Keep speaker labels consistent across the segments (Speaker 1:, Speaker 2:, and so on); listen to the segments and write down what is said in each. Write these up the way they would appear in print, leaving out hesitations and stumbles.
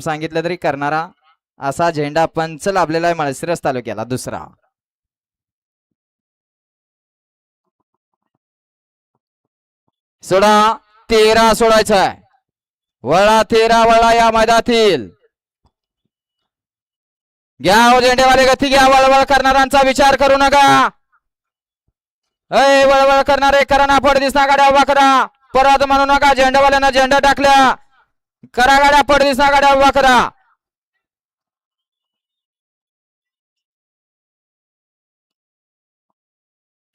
Speaker 1: सांगितलं तरी करणारा असा झेंडा पंच लाभलेला आहे माळशिरस तालुक्याला दुसरा. सोडा 13 सोडायचा आहे. वळा 13 वळा या मैदानातील. घ्या हो झेंडेवाले गती घ्या. वळवळ करणाऱ्यांचा विचार करू नका. अय वळवळ करणारे करा ना पडदिसना गाड्या उभा करा. परत म्हणू नका झेंडावाल्यांना झेंडा टाकल्या. करा गाड्या पडदिसना गाड्या उभा करा.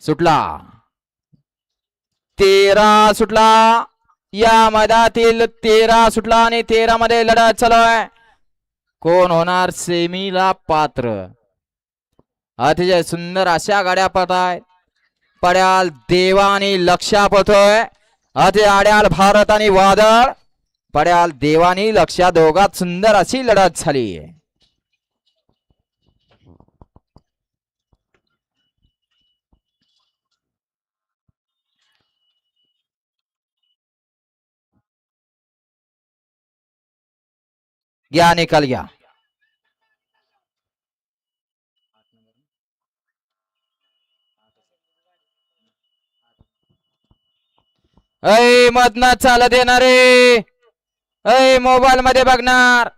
Speaker 1: सुटला 13 सुटला. या मैदानातील 13 सुटला आणि 13 मध्ये लढत चालू आहे. कोण होणार सेमीला पात्र. अतिशय सुंदर अशा गाड्या पळतायत. पड्याल देवा आणि लक्षा पळतोय. अति आड्याल भारत आणि वादळ. पड्याल देवानी लक्षा दोघात सुंदर अशी लढत झाली. घ्या निकाल घ्या. ऐ मधनं चालत येणारे. ऐ मोबाईल मध्ये बघणार.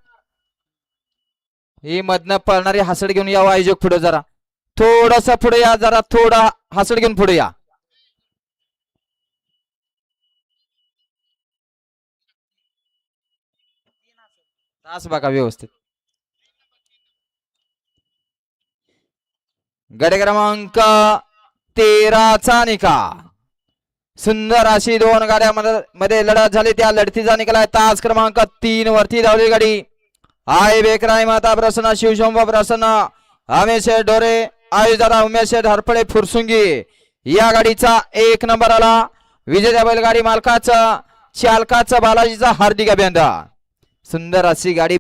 Speaker 1: ही मधनं पळणारी हसड घेऊन यावं आयोजक पुढे जरा. थोडस पुढे या जरा. थोडा हसड घेऊन पुढे या. तास बघा व्यवस्थित. गड क्रमांक 13 चा निकाल. सुंदर अशी दोन गाड्या मध्ये लढत झाली. त्या लढतीचा निकाल आहे तास क्रमांक 3 वरती धावली गाडी. आई बेकराई माता प्रसन्न शिवशंभ प्रसन्न अमेश डोरे आयोजक उमेश हरपळे फुरसुंगी या गाडीचा 1 नंबर आला. विजेत्या बैलगाडी मालकाचं चालकाचं बालाजीचा हार्दिक अभिनंदन. सुंदर अशी गाडी